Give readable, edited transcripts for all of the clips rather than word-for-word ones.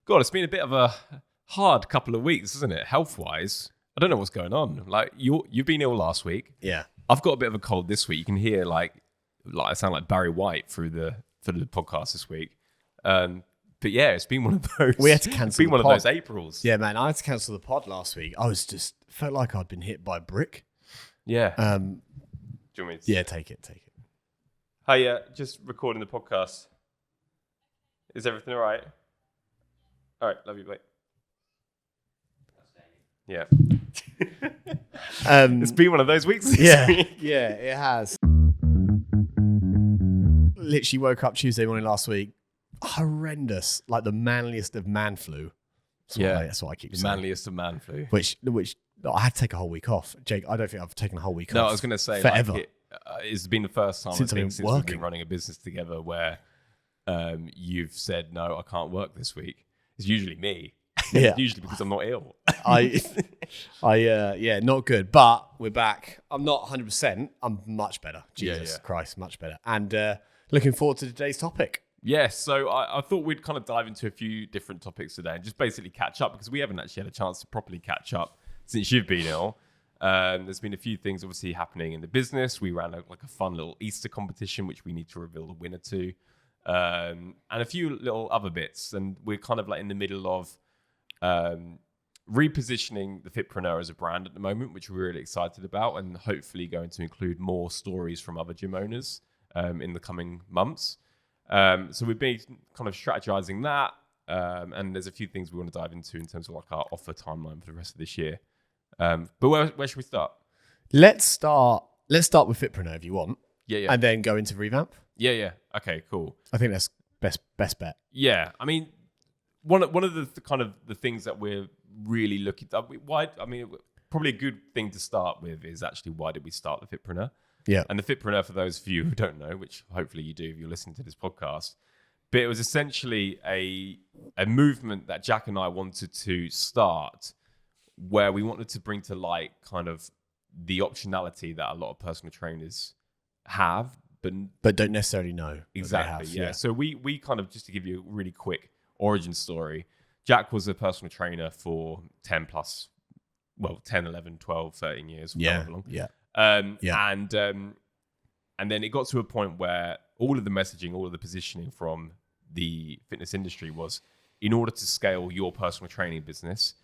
God, it's been a bit of a hard couple of weeks, isn't it? Health-wise, I don't know what's going on. Like you've been ill last week. Yeah. I've got a bit of a cold this week. You can hear like I sound like Barry White through the podcast this week. But yeah, it's been one of those. We had to cancel. It's been one of those Aprils. Yeah, man, I had to cancel the pod last week. I was just felt like I'd been hit by a brick. Yeah. Do you want me to... Yeah, take it. Hey, just recording the podcast. Is everything all right? All right, love you, mate. Yeah. It's been one of those weeks. Yeah, it has. Literally woke up Tuesday morning last week. Horrendous, like the manliest of man flu. That's what I keep saying. Manliest of man flu. Which I had to take a whole week off. Jake, I don't think I've taken a whole week off. No, I was going to say forever. Like it's been the first time since we've been running a business together where you've said no, I can't work this week. It's usually me. Yeah. Usually because I'm not ill. Yeah, not good. But we're back. I'm not 100%. I'm much better. Jesus Christ, much better. And looking forward to today's topic. Yes, so I thought we'd kind of dive into a few different topics today and just basically catch up because we haven't actually had a chance to properly catch up since you've been ill. There's been a few things obviously happening in the business. We ran a fun little Easter competition, which we need to reveal the winner to, and a few little other bits. And we're kind of like in the middle of repositioning the Fitpreneur as a brand at the moment, which we're really excited about, and hopefully going to include more stories from other gym owners in the coming months. So we've been kind of strategizing that, and there's a few things we want to dive into in terms of like our offer timeline for the rest of this year. But where should we start? Let's start with Fitpreneur if you want. Yeah. And then go into Revamp. Yeah. Okay, cool. I think that's best bet. Yeah, I mean, one of the kind of the things that we're really looking at. Probably a good thing to start with is actually why did we start the Fitpreneur? Yeah. And the Fitpreneur, for those of you who don't know, which hopefully you do if you're listening to this podcast, but it was essentially a movement that Jack and I wanted to start where we wanted to bring to light kind of the optionality that a lot of personal trainers have, but don't necessarily know. Exactly, yeah. So we kind of, just to give you a really quick origin story, Jack was a personal trainer for 10, 11, 12, 13 years. However long. Yeah. And then it got to a point where all of the messaging, all of the positioning from the fitness industry was, in order to scale your personal training business,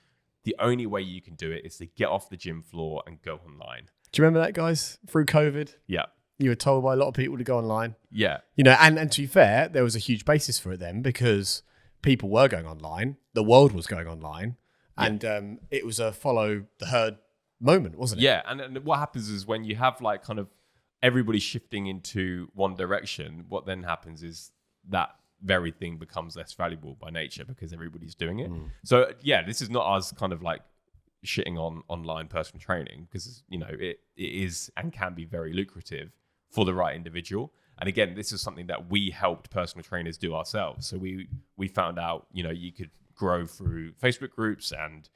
the only way you can do it is to get off the gym floor and go online. Do you remember that, guys? Through COVID? Yeah. You were told by a lot of people to go online. Yeah. And to be fair, there was a huge basis for it then because people were going online. The world was going online. Yeah. And it was a follow the herd moment, wasn't it? Yeah, and what happens is when you have like kind of everybody shifting into one direction, what then happens is that very thing becomes less valuable by nature because everybody's doing it. So yeah, this is not us kind of like shitting on online personal training because it is and can be very lucrative for the right individual. And again, this is something that we helped personal trainers do ourselves. So we found out you could grow through Facebook groups and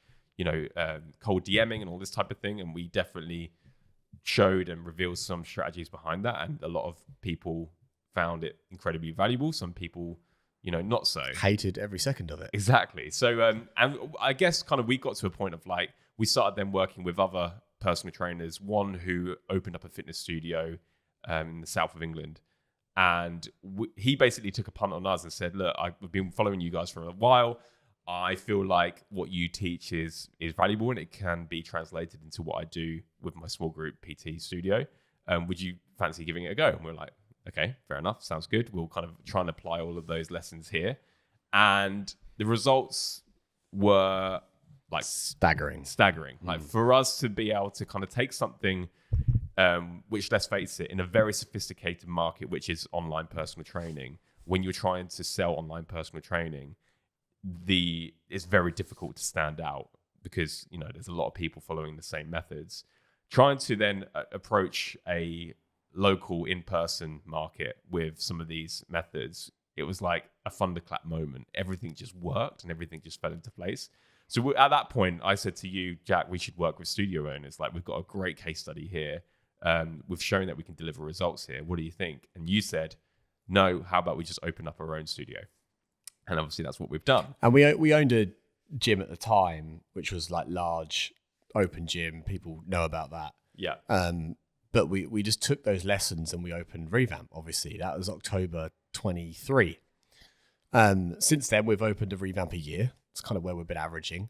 cold DMing and all this type of thing. And we definitely showed and revealed some strategies behind that. And a lot of people found it incredibly valuable. Some people, not so. Hated every second of it. Exactly. So, and I guess kind of we got to a point of like, we started then working with other personal trainers, one who opened up a fitness studio in the south of England. And he basically took a punt on us and said, look, I've been following you guys for a while. I feel like what you teach is valuable and it can be translated into what I do with my small group PT studio. Would you fancy giving it a go? And we're like, okay, fair enough. Sounds good. We'll kind of try and apply all of those lessons here. And the results were like staggering. Like for us to be able to kind of take something, which let's face it, in a very sophisticated market, which is online personal training, when you're trying to sell online personal training, it's very difficult to stand out because there's a lot of people following the same methods. Trying to then approach a local in-person market with some of these methods, it was like a thunderclap moment. Everything just worked and everything just fell into place. So at that point, I said to you, Jack, we should work with studio owners. Like, we've got a great case study here. We've shown that we can deliver results here. What do you think? And you said, no, how about we just open up our own studio? And obviously that's what we've done. And we owned a gym at the time, which was like large open gym. People know about that. Yeah. But we just took those lessons and we opened Revamp, obviously. That was October 23. Since then, we've opened a Revamp a year. It's kind of where we've been averaging.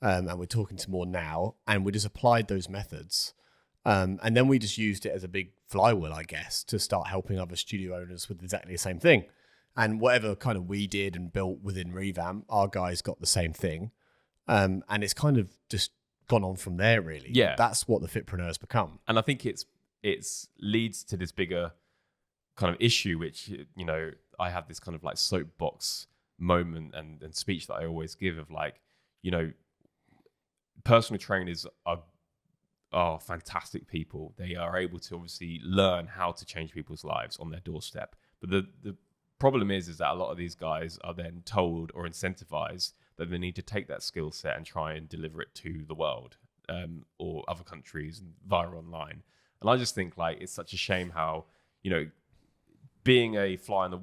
And we're talking to more now. And we just applied those methods. And then we just used it as a big flywheel, I guess, to start helping other studio owners with exactly the same thing. And whatever kind of we did and built within Revamp, our guys got the same thing. And it's kind of just gone on from there, really. Yeah. That's what the Fitpreneur's become. And I think it's leads to this bigger kind of issue, which, you know, I have this kind of like soapbox moment and speech that I always give of like, you know, personal trainers are fantastic people. They are able to obviously learn how to change people's lives on their doorstep. But the problem is that a lot of these guys are then told or incentivized that they need to take that skill set and try and deliver it to the world or other countries and via online. And I just think like it's such a shame how, you know, being a fly on the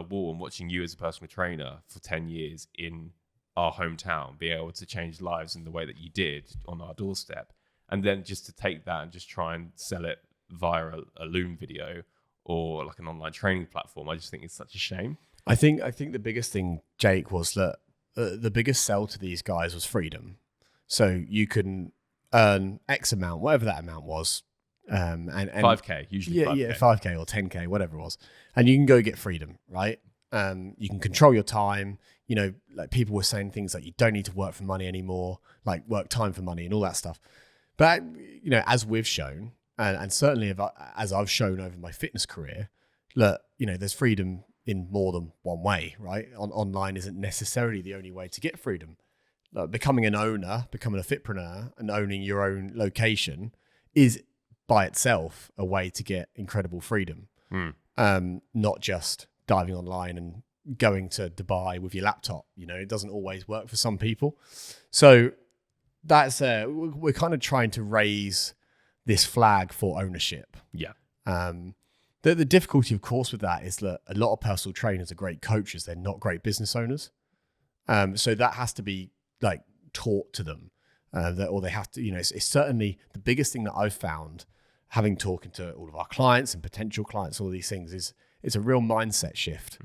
wall and watching you as a personal trainer for 10 years in our hometown, being able to change lives in the way that you did on our doorstep, and then just to take that and just try and sell it via a Loom video or like an online training platform. I just think it's such a shame. I think the biggest thing, Jake, was that the biggest sell to these guys was freedom. So you can earn X amount, whatever that amount was. And 5K, usually 5K. Yeah, 5K or 10K, whatever it was. And you can go get freedom, right? You can control your time. You know, like people were saying things like you don't need to work for money anymore, like work time for money and all that stuff. But, you know, as we've shown, and certainly as I've shown over my fitness career, look, you know, there's freedom in more than one way, right? Online isn't necessarily the only way to get freedom. Like becoming an owner, becoming a fitpreneur and owning your own location is by itself a way to get incredible freedom. Not just diving online and going to Dubai with your laptop. You know, it doesn't always work for some people. So that's we're kind of trying to raise this flag for ownership. Yeah. The difficulty, of course, with that is that a lot of personal trainers are great coaches. They're not great business owners. So that has to be like taught to them, or they have to, you know, it's certainly the biggest thing that I've found having talking to all of our clients and potential clients, all these things is it's a real mindset shift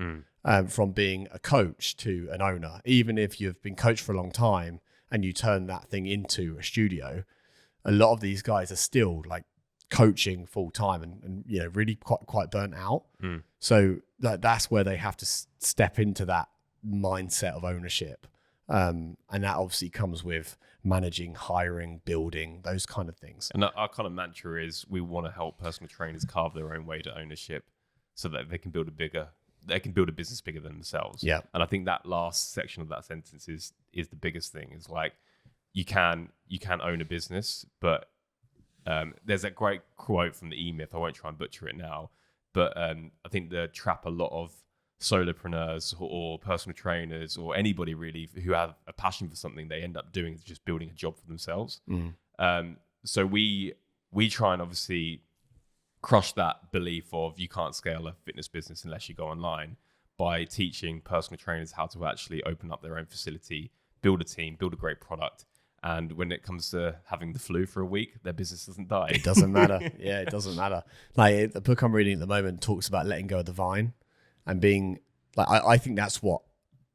from being a coach to an owner. Even if you've been coached for a long time and you turn that thing into a studio, a lot of these guys are still like coaching full time and you know, really quite burnt out. So that's where they have to step into that mindset of ownership. And that obviously comes with managing, hiring, building, those kind of things. And our kind of mantra is we want to help personal trainers carve their own way to ownership so that they can build a business bigger than themselves. Yeah. And I think that last section of that sentence is the biggest thing. Is like you can own a business, but there's that great quote from the E-Myth. I won't try and butcher it now, but I think the trap a lot of solopreneurs or personal trainers or anybody really who have a passion for something, they end up doing is just building a job for themselves. So we try and obviously crush that belief of you can't scale a fitness business unless you go online by teaching personal trainers how to actually open up their own facility, build a team, build a great product. And when it comes to having the flu for a week, their business doesn't die. It doesn't matter. Yeah, it doesn't matter. Like the book I'm reading at the moment talks about letting go of the vine and being like, I think that's what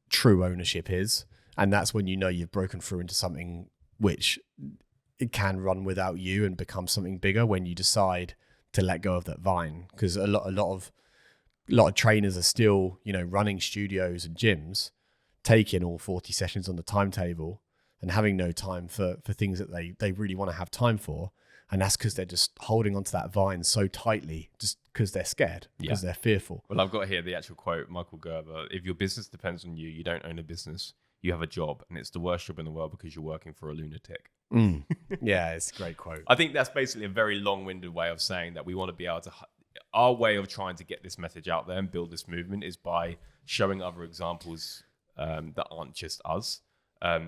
true ownership is. And that's when you know you've broken through into something which it can run without you and become something bigger when you decide to let go of that vine. Because a lot of trainers are still, you know, running studios and gyms, taking all 40 sessions on the timetable and having no time for things that they really want to have time for. And that's because they're just holding onto that vine so tightly just because they're scared, because they're fearful. Well, I've got here the actual quote, Michael Gerber. If your business depends on you, you don't own a business. You have a job, and it's the worst job in the world because you're working for a lunatic. Yeah, it's a great quote. I think that's basically a very long-winded way of saying that we want to be able to... Our way of trying to get this message out there and build this movement is by showing other examples that aren't just us.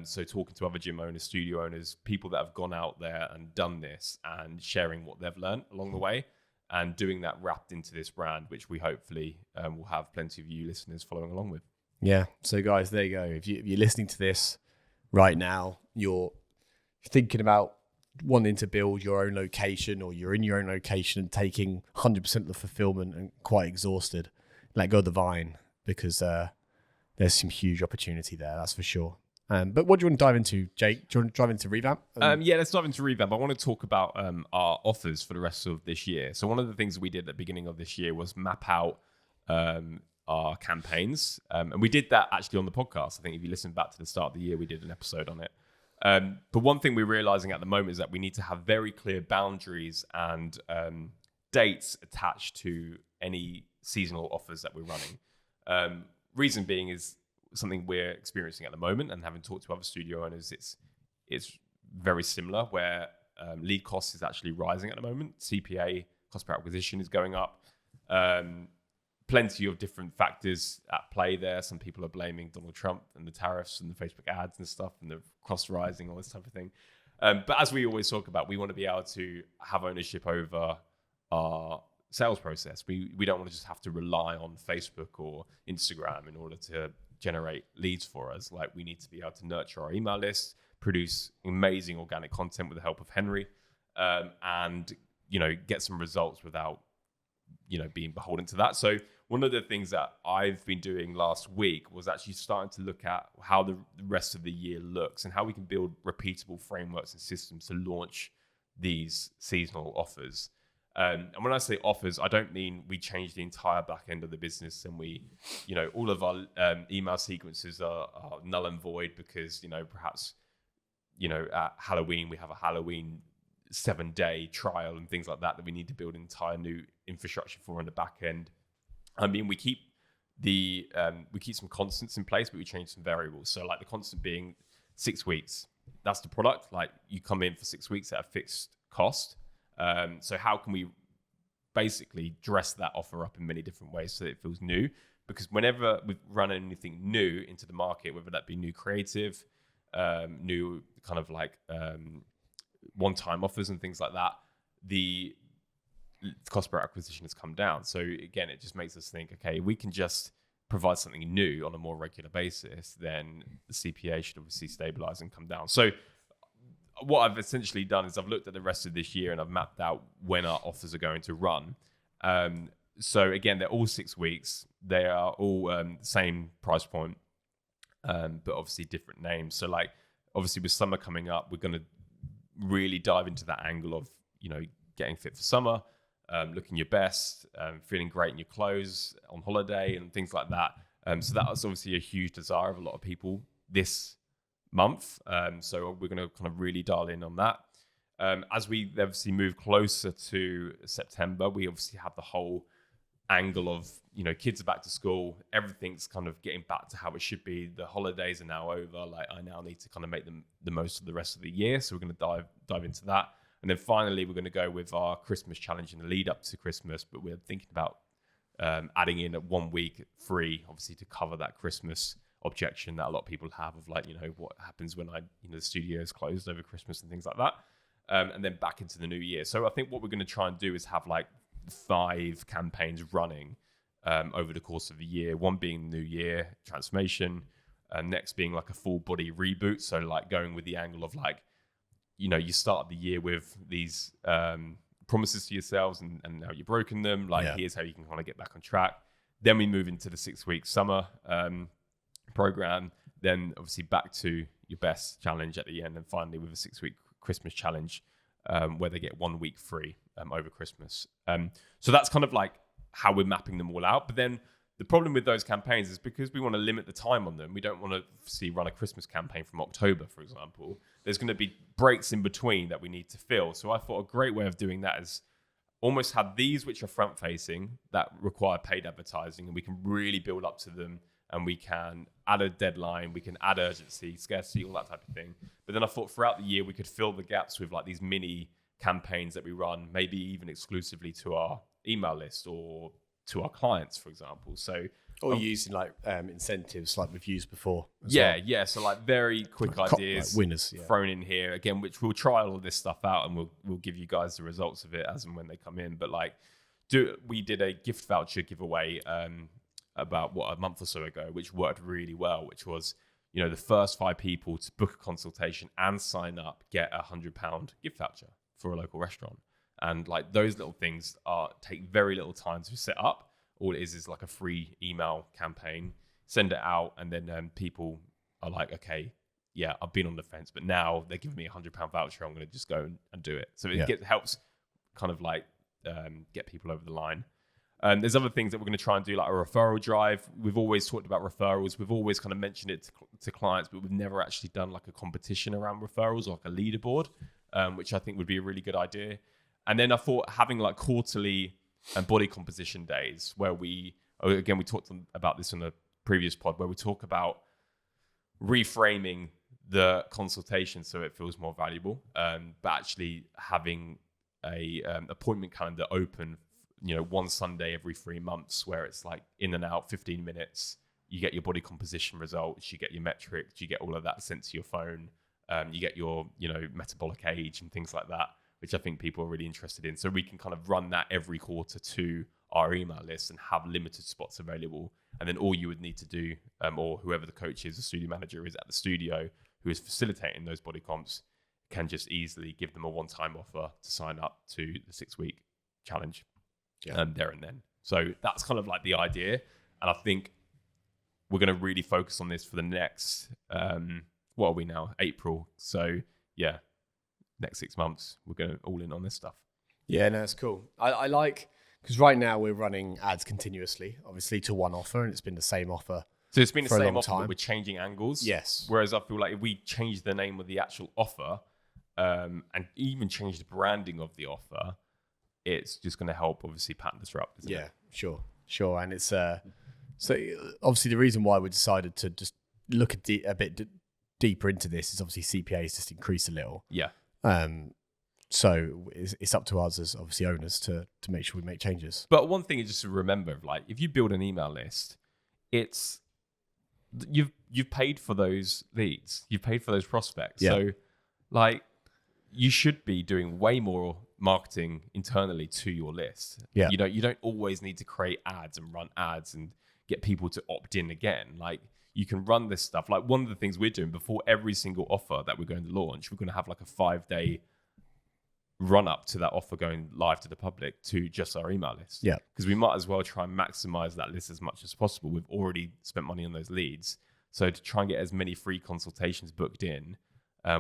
So talking to other gym owners, studio owners, people that have gone out there and done this and sharing what they've learned along the way and doing that wrapped into this brand, which we hopefully will have plenty of you listeners following along with. Yeah. So guys, there you go. If you're listening to this right now, you're thinking about wanting to build your own location, or you're in your own location and taking 100% of the fulfillment and quite exhausted, let go of the vine, because there's some huge opportunity there. That's for sure. But what do you want to dive into, Jake? Do you want to dive into Revamp? Yeah, let's dive into Revamp. I want to talk about our offers for the rest of this year. So one of the things we did at the beginning of this year was map out our campaigns. And we did that actually on the podcast. I think if you listen back to the start of the year, we did an episode on it. But one thing we're realizing at the moment is that we need to have very clear boundaries and dates attached to any seasonal offers that we're running. Reason being is something we're experiencing at the moment, and having talked to other studio owners, it's very similar, where lead cost is actually rising at the moment. CPA, cost per acquisition, is going up. Plenty of different factors at play there. Some people are blaming Donald Trump and the tariffs and the Facebook ads and stuff and the cost rising, all this type of thing. But as we always talk about, we want to be able to have ownership over our sales process. We don't want to just have to rely on Facebook or Instagram in order to generate leads for us. Like, we need to be able to nurture our email list, produce amazing organic content with the help of Henry, and get some results without being beholden to that. So one of the things that I've been doing last week was actually starting to look at how the rest of the year looks and how we can build repeatable frameworks and systems to launch these seasonal offers. And when I say offers, I don't mean we change the entire back end of the business and we, all of our email sequences are null and void because, perhaps, at Halloween, we have a Halloween 7-day trial and things like that we need to build an entire new infrastructure for on the back end. I mean, we keep some constants in place, but we change some variables. So like the constant being 6 weeks, that's the product. Like, you come in for 6 weeks at a fixed cost. So how can we basically dress that offer up in many different ways so that it feels new? Because whenever we run anything new into the market, whether that be new creative, new kind of like one-time offers and things like that, the cost per acquisition has come down. So again, it just makes us think, okay, we can just provide something new on a more regular basis, then the CPA should obviously stabilize and come down. So what I've essentially done is I've looked at the rest of this year and I've mapped out when our offers are going to run. So again, they're all 6 weeks. They are all the same price point, but obviously different names. So like, obviously with summer coming up, we're going to really dive into that angle of, getting fit for summer, looking your best, feeling great in your clothes on holiday and things like that. So that was obviously a huge desire of a lot of people this month. So we're going to kind of really dial in on that. As we obviously move closer to September, we obviously have the whole angle of, kids are back to school. Everything's kind of getting back to how it should be. The holidays are now over. Like, I now need to kind of make them the most of the rest of the year. So we're going to dive into that. And then finally, we're going to go with our Christmas challenge in the lead up to Christmas. But we're thinking about adding in a 1 week free, obviously, to cover that Christmas objection that a lot of people have of like, what happens when the studio is closed over Christmas and things like that. And then back into the new year. So I think what we're going to try and do is have like 5 campaigns running over the course of the year. One being New Year transformation, next being like a full body reboot. So like going with the angle of like, you start the year with these promises to yourselves and now you've broken them. Like, here's how you can kind of get back on track. Then we move into the 6-week summer program. Then obviously back to your best challenge at the end. And finally with a 6-week Christmas challenge where they get 1 week free over Christmas. So that's kind of like how we're mapping them all out. But then the problem with those campaigns is because we want to limit the time on them, we don't want to run a Christmas campaign from October, for example. There's going to be breaks in between that we need to fill. So I thought a great way of doing that is almost have these which are front facing that require paid advertising, and we can really build up to them, and we can add a deadline, we can add urgency, scarcity, all that type of thing. But then I thought throughout the year we could fill the gaps with like these mini campaigns that we run, maybe even exclusively to our email list or to our clients, for example. So, or using like incentives like we've used before. Yeah. So like very quick ideas, like winners thrown in here again, which we'll try all of this stuff out and we'll give you guys the results of it as and when they come in. But like, we did a gift voucher giveaway about a month or so ago, which worked really well, which was, the first 5 people to book a consultation and sign up get a £100 gift voucher for a local restaurant. And like those little things take very little time to set up. All it is like a free email campaign, send it out, and then people are like, okay, yeah, I've been on the fence, but now they're giving me a £100 voucher. I'm going to just go and do it. So it helps kind of like get people over the line. There's other things that we're going to try and do, like a referral drive. We've always talked about referrals. We've always kind of mentioned it to clients, but we've never actually done like a competition around referrals or like a leaderboard, which I think would be a really good idea. And then I thought having like quarterly body composition days where we talked about this in the previous pod, where we talk about reframing the consultation so it feels more valuable, but actually having a appointment calendar open, one Sunday every 3 months, where it's like in and out, 15 minutes, you get your body composition results, you get your metrics, you get all of that sent to your phone, you get your, metabolic age and things like that, which I think people are really interested in. So we can kind of run that every quarter to our email list and have limited spots available. And then all you would need to do, or whoever the coach is, the studio manager is at the studio who is facilitating those body comps, can just easily give them a one-time offer to sign up to the 6-week challenge. There and then. So that's kind of like the idea. And I think we're going to really focus on this for the next, what are we now? April. So yeah, next 6 months, we're going all in on this stuff. Yeah, no, it's cool. I like, because right now we're running ads continuously, obviously to one offer, and it's been the same offer. So it's been the same offer, but we're changing angles. Yes. Whereas I feel like if we change the name of the actual offer, and even change the branding of the offer, it's just going to help, obviously, pattern disrupt, isn't it? Yeah, sure. And it's so obviously the reason why we decided to just look a bit deeper into this is obviously CPA's just increased a little. Yeah. So it's up to us as obviously owners to make sure we make changes. But one thing is just to remember, like if you build an email list, it's you've paid for those leads, you've paid for those prospects. Yeah. So like you should be doing way more marketing internally to your list. Yeah. You don't always need to create ads and run ads and get people to opt in again. Like you can run this stuff. Like one of the things we're doing before every single offer that we're going to launch, we're going to have like a 5-day run up to that offer going live to the public to just our email list. Yeah. Because we might as well try and maximize that list as much as possible. We've already spent money on those leads. So to try and get as many free consultations booked in,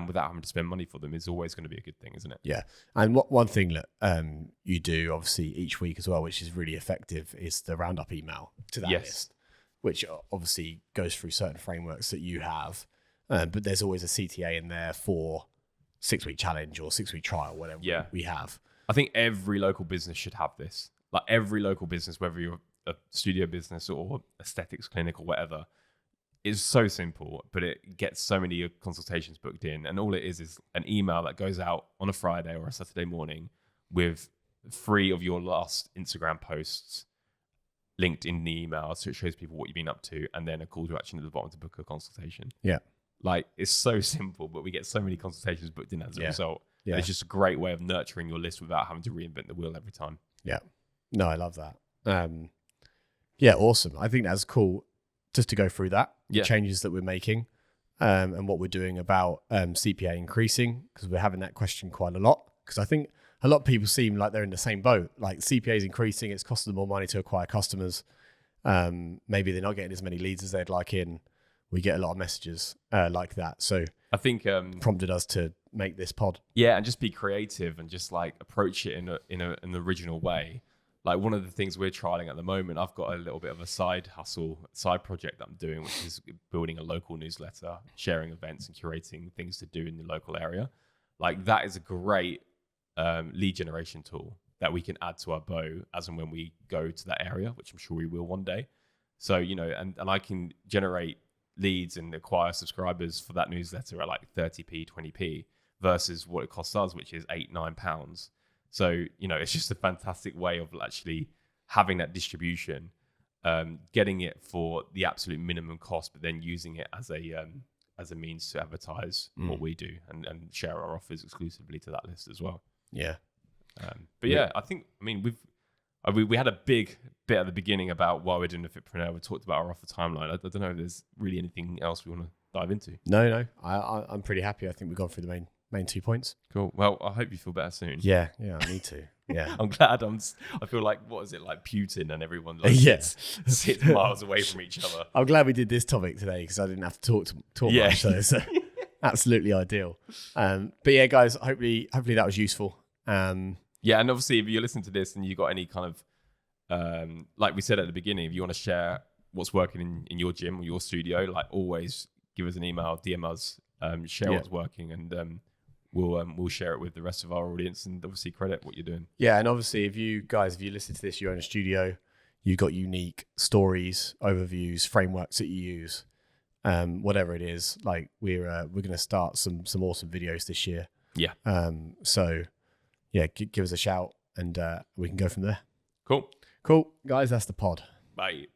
without having to spend money for them is always going to be a good thing, isn't it? Yeah. And one thing that you do obviously each week as well, which is really effective, is the roundup email to that list, which obviously goes through certain frameworks that you have. But there's always a CTA in there for 6-week challenge or 6-week trial, whatever we have. I think every local business should have this. Like every local business, whether you're a studio business or aesthetics clinic or whatever, it's so simple, but it gets so many consultations booked in. And all it is an email that goes out on a Friday or a Saturday morning with 3 of your last Instagram posts linked in the email. So it shows people what you've been up to, and then a call to action at the bottom to book a consultation. Yeah. Like it's so simple, but we get so many consultations booked in as a result. Yeah. It's just a great way of nurturing your list without having to reinvent the wheel every time. Yeah. No, I love that. Yeah, awesome. I think that's cool. Just to go through that, the changes that we're making, and what we're doing about CPA increasing, because we're having that question quite a lot. Because I think a lot of people seem like they're in the same boat. Like CPA is increasing, it's costing them more money to acquire customers. Maybe they're not getting as many leads as they'd like in. We get a lot of messages like that. So I think prompted us to make this pod. Yeah, and just be creative and just like approach it in an original way. Like one of the things we're trialing at the moment, I've got a little bit of a side project that I'm doing, which is building a local newsletter, sharing events and curating things to do in the local area. Like that is a great lead generation tool that we can add to our bow as and when we go to that area, which I'm sure we will one day. So, and I can generate leads and acquire subscribers for that newsletter at like 30p, 20p versus what it costs us, which is £8-9. So, it's just a fantastic way of actually having that distribution, getting it for the absolute minimum cost, but then using it as a means to advertise what we do and share our offers exclusively to that list as well. Yeah. But yeah, I We had a big bit at the beginning about why we're doing the Fitpreneur. We talked about our offer timeline. I don't know if there's really anything else we want to dive into. No. I'm pretty happy. I think we've gone through the main 2 points. Cool. Well, I hope you feel better soon. Yeah, I need to. Yeah. I'm glad. I feel like, what is it, like Putin and everyone like sits miles away from each other. I'm glad we did this topic today because I didn't have to talk much. So absolutely ideal. But yeah, guys, hopefully that was useful. Yeah, and obviously if you listen to this and you got any kind of, like we said at the beginning, if you want to share what's working in your gym or your studio, like always give us an email, DM us, share what's working, and we'll share it with the rest of our audience and obviously credit what you're doing. Yeah, and obviously if you listen to this, you own a studio, you've got unique stories, overviews, frameworks that you use, whatever it is, like we're going to start some awesome videos this year. Yeah. So yeah, give us a shout and we can go from there. Cool. Cool. Guys, that's the pod. Bye.